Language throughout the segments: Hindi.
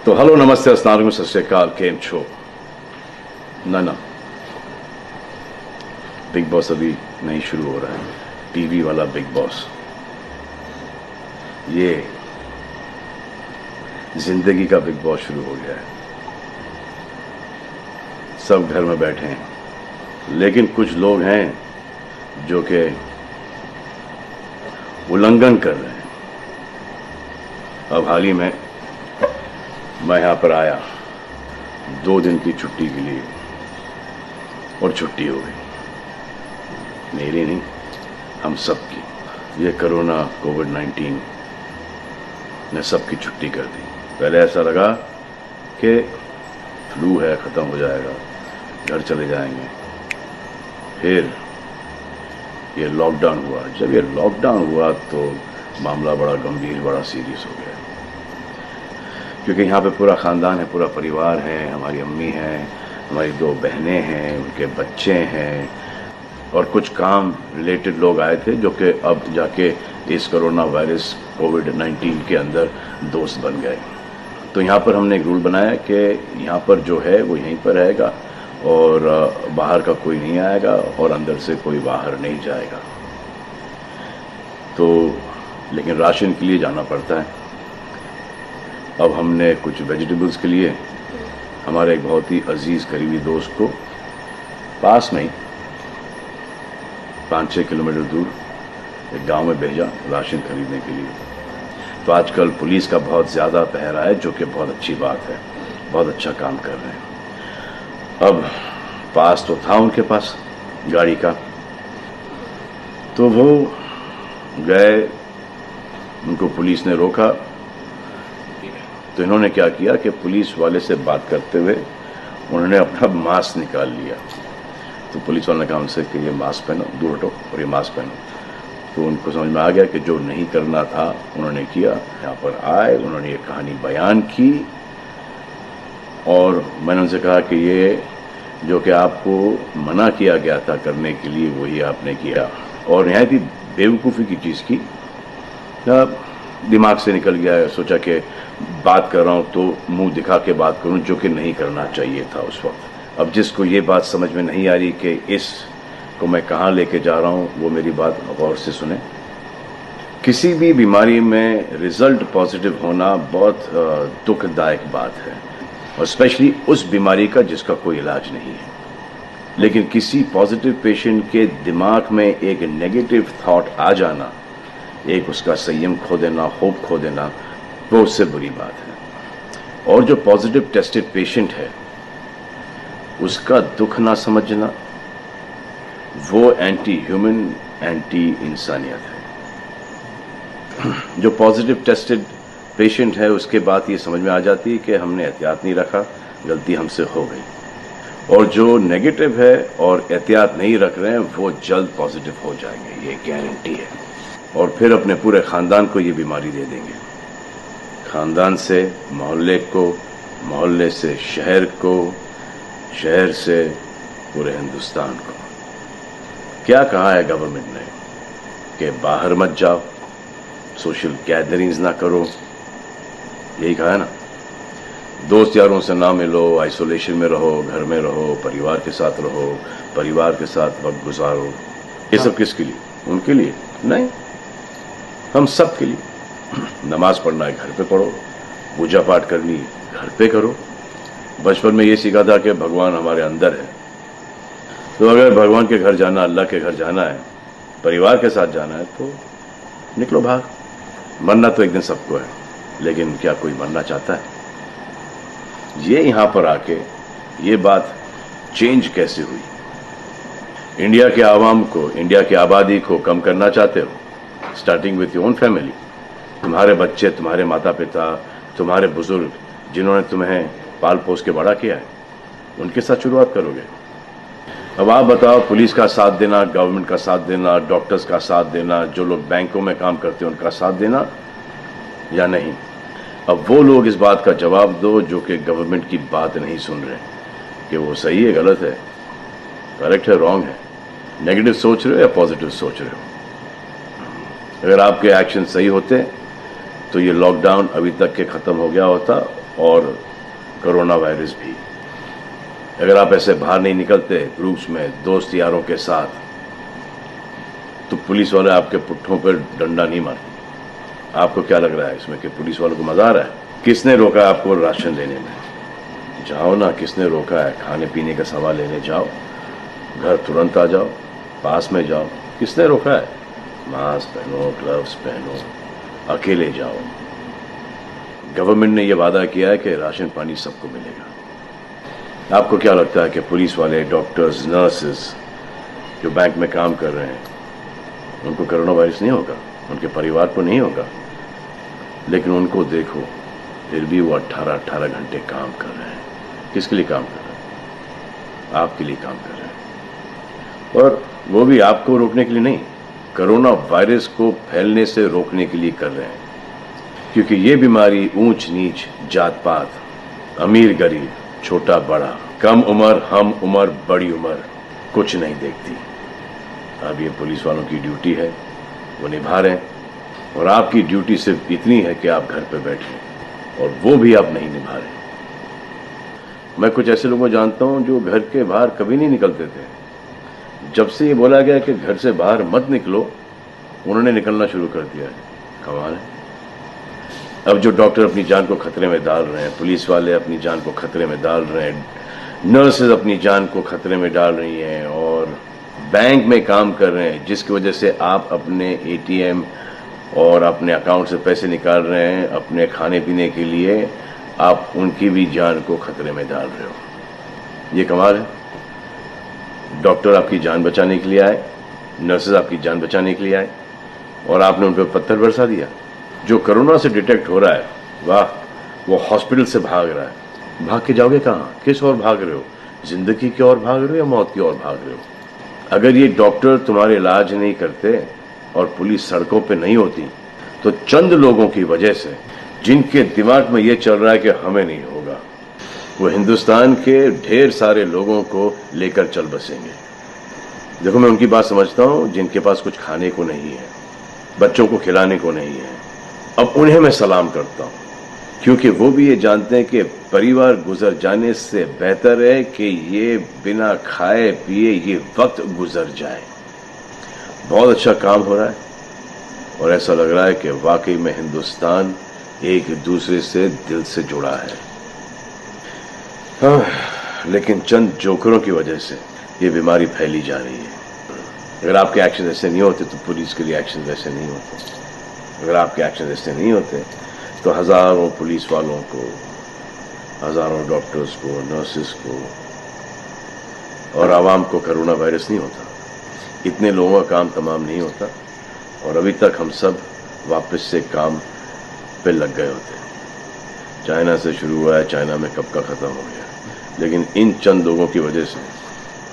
तो हेलो नमस्ते अस्सलाम वालेकुम सत श्री अकाल केम छो ना बिग बॉस अभी नहीं शुरू हो रहा है। टीवी वाला बिग बॉस, ये जिंदगी का बिग बॉस शुरू हो गया है। सब घर में बैठे हैं, लेकिन कुछ लोग हैं जो कि उल्लंघन कर रहे हैं। अब हाल ही में मैं यहां पर आया 2 दिन की छुट्टी के लिए, और छुट्टी हो गई। मेरी नहीं, हम सब की। ये कोरोना कोविड-19 ने सबकी छुट्टी कर दी। पहले ऐसा लगा कि फ्लू है, खत्म हो जाएगा, घर चले जाएंगे। फिर ये लॉकडाउन हुआ। जब ये लॉकडाउन हुआ तो मामला बड़ा गंभीर, बड़ा सीरियस हो गया, क्योंकि यहाँ पे पूरा ख़ानदान है, पूरा परिवार है। हमारी अम्मी हैं, हमारी 2 बहनें हैं, उनके बच्चे हैं, और कुछ काम रिलेटेड लोग आए थे जो कि अब जाके इस कोरोना वायरस कोविड-19 के अंदर दोस्त बन गए। तो यहाँ पर हमने एक रूल बनाया कि यहाँ पर जो है वो यहीं पर रहेगा, और बाहर का कोई नहीं आएगा, और अंदर से कोई बाहर नहीं जाएगा। तो लेकिन राशन के लिए जाना पड़ता है। अब हमने कुछ वेजिटेबल्स के लिए हमारे एक बहुत ही अजीज करीबी दोस्त को पास में ही 5-6 किलोमीटर दूर एक गांव में भेजा राशन खरीदने के लिए। तो आजकल पुलिस का बहुत ज़्यादा पहरा है, जो कि बहुत अच्छी बात है, बहुत अच्छा काम कर रहे हैं। अब पास तो था उनके पास गाड़ी का, तो वो गए, उनको पुलिस ने रोका। तो इन्होंने क्या किया कि पुलिस वाले से बात करते हुए उन्होंने अपना मास्क निकाल लिया। तो पुलिस वाले ने कहा उनसे कि ये मास्क पहनो, दूर हटो और ये मास्क पहनो। तो उनको समझ में आ गया कि जो नहीं करना था उन्होंने किया। यहाँ पर आए, उन्होंने ये कहानी बयान की, और मैंने उनसे कहा कि ये जो कि आपको मना किया गया था करने के लिए, वही आपने किया, और नहायत ही बेवकूफ़ी की चीज़ की। दिमाग से निकल गया। सोचा कि बात कर रहा हूँ तो मुंह दिखा के बात करूँ, जो कि नहीं करना चाहिए था उस वक्त। अब जिसको ये बात समझ में नहीं आ रही कि इस को मैं कहाँ लेके जा रहा हूँ, वो मेरी बात गौर से सुने। किसी भी बीमारी में रिजल्ट पॉजिटिव होना बहुत दुखदायक बात है, और स्पेशली उस बीमारी का जिसका कोई इलाज नहीं है। लेकिन किसी पॉजिटिव पेशेंट के दिमाग में एक नेगेटिव थॉट आ जाना, एक उसका संयम खो देना, होप खो देना, वो उससे बुरी बात है। और जो पॉजिटिव टेस्टेड पेशेंट है, उसका दुख ना समझना, वो एंटी ह्यूमन, एंटी इंसानियत है। जो पॉजिटिव टेस्टेड पेशेंट है, उसके बाद ये समझ में आ जाती है कि हमने एहतियात नहीं रखा, गलती हमसे हो गई। और जो नेगेटिव है और एहतियात नहीं रख रहे हैं, वो जल्द पॉजिटिव हो जाएंगे, ये गारंटी है। और फिर अपने पूरे ख़ानदान को ये बीमारी दे देंगे। ख़ानदान से मोहल्ले को, मोहल्ले से शहर को, शहर से पूरे हिंदुस्तान को। क्या कहा है गवर्नमेंट ने कि बाहर मत जाओ, सोशल गैदरिंग्स ना करो, यही कहा है ना। दोस्त यारों से ना मिलो, आइसोलेशन में रहो, घर में रहो, परिवार के साथ रहो, परिवार के साथ वक्त गुजारो। ये सब किसके लिए? उनके लिए नहीं, हम सब के लिए। नमाज पढ़ना है घर पे पढ़ो, पूजा पाठ करनी है घर पे करो। बचपन में ये सीखा था कि भगवान हमारे अंदर है, तो अगर भगवान के घर जाना, अल्लाह के घर जाना है, परिवार के साथ जाना है, तो निकलो बाहर। मरना तो एक दिन सबको है, लेकिन क्या कोई मरना चाहता है? ये यहां पर आके ये बात चेंज कैसे हुई? इंडिया के आवाम को, इंडिया की आबादी को कम करना चाहते हो, starting with your own family. तुम्हारे बच्चे, तुम्हारे माता पिता, तुम्हारे बुजुर्ग, जिन्होंने तुम्हें पाल पोस के बड़ा किया है, उनके साथ शुरुआत करोगे। अब आप बताओ, पुलिस का साथ देना, गवर्नमेंट का साथ देना, डॉक्टर्स का साथ देना, जो लोग बैंकों में काम करते हैं उनका साथ देना या नहीं? अब वो लोग इस बात का जवाब दो जो कि गवर्नमेंट की बात नहीं सुन रहे, कि वो सही है, गलत है, करेक्ट है, रॉन्ग है, नेगेटिव सोच रहे हो या पॉजिटिव सोच रहे हो। अगर आपके एक्शन सही होते तो ये लॉकडाउन अभी तक के ख़त्म हो गया होता, और कोरोना वायरस भी। अगर आप ऐसे बाहर नहीं निकलते ग्रुप्स में दोस्त यारों के साथ, तो पुलिस वाले आपके पुट्ठों पर डंडा नहीं मारते। आपको क्या लग रहा है इसमें कि पुलिस वालों को मजा आ रहा है? किसने रोका आपको राशन लेने में? जाओ ना, किसने रोका है? खाने पीने का सामान लेने जाओ, घर तुरंत आ जाओ, पास में जाओ, किसने रोका है? मास्क पहनो, ग्लव्स पहनो, अकेले जाओ। गवर्नमेंट ने यह वादा किया है कि राशन पानी सबको मिलेगा। आपको क्या लगता है कि पुलिस वाले, डॉक्टर्स, नर्सेस जो बैंक में काम कर रहे हैं, उनको कोरोना वायरस नहीं होगा? उनके परिवार को नहीं होगा? लेकिन उनको देखो, फिर भी वो 18-18 घंटे काम कर रहे हैं। किसके लिए काम कर रहे हैं? आपके लिए काम कर रहे हैं। और वो भी आपको रोकने के लिए नहीं, कोरोना वायरस को फैलने से रोकने के लिए कर रहे हैं। क्योंकि ये बीमारी ऊंच नीच, जात पात, अमीर गरीब, छोटा बड़ा, कम उम्र, हम उम्र, बड़ी उम्र कुछ नहीं देखती। अब ये पुलिस वालों की ड्यूटी है, वो निभा रहे हैं। और आपकी ड्यूटी सिर्फ इतनी है कि आप घर पे बैठे, और वो भी आप नहीं निभा रहे। मैं कुछ ऐसे लोगों को जानता हूं जो घर के बाहर कभी नहीं निकलते थे। जब से ये बोला गया कि घर से बाहर मत निकलो, उन्होंने निकलना शुरू कर दिया है। कमाल है। अब जो डॉक्टर अपनी जान को खतरे में डाल रहे हैं, पुलिस वाले अपनी जान को खतरे में डाल रहे हैं, नर्सेज अपनी जान को खतरे में डाल रही हैं, और बैंक में काम कर रहे हैं, जिसकी वजह से आप अपने एटीएम और अपने अकाउंट से पैसे निकाल रहे हैं अपने खाने पीने के लिए, आप उनकी भी जान को खतरे में डाल रहे हो। ये कमाल है। डॉक्टर आपकी जान बचाने के लिए आए, नर्सेज आपकी जान बचाने के लिए आए, और आपने उन पर पत्थर बरसा दिया। जो कोरोना से डिटेक्ट हो रहा है, वाह, वो हॉस्पिटल से भाग रहा है। भाग के जाओगे कहाँ? किस ओर भाग रहे हो? जिंदगी की ओर भाग रहे हो या मौत की ओर भाग रहे हो? अगर ये डॉक्टर तुम्हारे इलाज नहीं करते और पुलिस सड़कों पे नहीं होती, तो चंद लोगों की वजह से, जिनके दिमाग में ये चल रहा है कि हमें नहीं होगा, वो हिंदुस्तान के ढेर सारे लोगों को लेकर चल बसेंगे। देखो, मैं उनकी बात समझता हूं जिनके पास कुछ खाने को नहीं है, बच्चों को खिलाने को नहीं है। अब उन्हें मैं सलाम करता हूं, क्योंकि वो भी ये जानते हैं कि परिवार गुजर जाने से बेहतर है कि ये बिना खाए पिए ये वक्त गुजर जाए। बहुत अच्छा काम हो रहा है, और ऐसा लग रहा है कि वाकई में हिंदुस्तान एक दूसरे से दिल से जुड़ा है। लेकिन चंद जोकरों की वजह से ये बीमारी फैली जा रही है। अगर आपके एक्शन ऐसे नहीं होते तो पुलिस के लिए एक्शन वैसे नहीं होते। अगर आपके एक्शन ऐसे नहीं होते तो हजारों पुलिस वालों को, हजारों डॉक्टर्स को, नर्सेस को और आवाम को कोरोना वायरस नहीं होता। इतने लोगों का काम तमाम नहीं होता, और अभी तक हम सब वापस से काम पे लग गए होते। चाइना से शुरू हुआ है, चाइना में कब का खत्म हो गया। लेकिन इन चंद लोगों की वजह से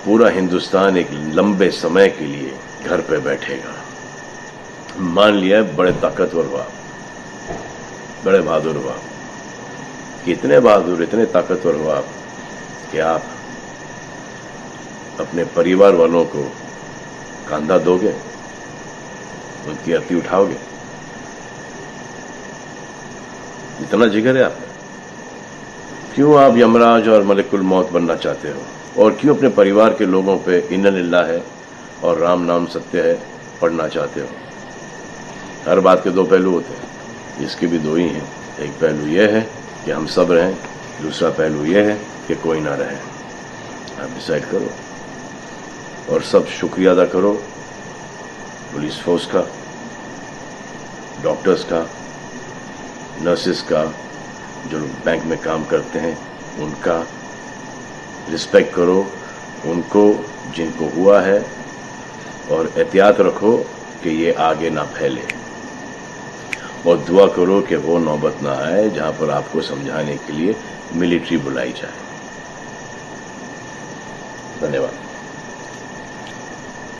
पूरा हिंदुस्तान एक लंबे समय के लिए घर पे बैठेगा। मान लिया है बड़े ताकतवर हुआ, बड़े बहादुर हुआ। कितने बहादुर, इतने ताकतवर हुआ आप कि आप अपने परिवार वालों को कंधा दोगे, उनकी अर्थी उठाओगे? इतना जिगर है आपका? क्यों आप यमराज और मलिकुल मौत बनना चाहते हो? और क्यों अपने परिवार के लोगों पे इन्ना लिल्लाह है और राम नाम सत्य है पढ़ना चाहते हो? हर बात के दो पहलू होते हैं, इसके भी दो ही हैं। एक पहलू यह है कि हम सब रहें, दूसरा पहलू यह है कि कोई ना रहे। आप डिसाइड करो, और सब शुक्रिया अदा करो पुलिस फोर्स का, डॉक्टर्स का, नर्सेस का, जो लोग बैंक में काम करते हैं उनका रिस्पेक्ट करो, उनको जिनको हुआ है, और एहतियात रखो कि ये आगे ना फैले, और दुआ करो कि वो नौबत ना आए जहां पर आपको समझाने के लिए मिलिट्री बुलाई जाए। धन्यवाद।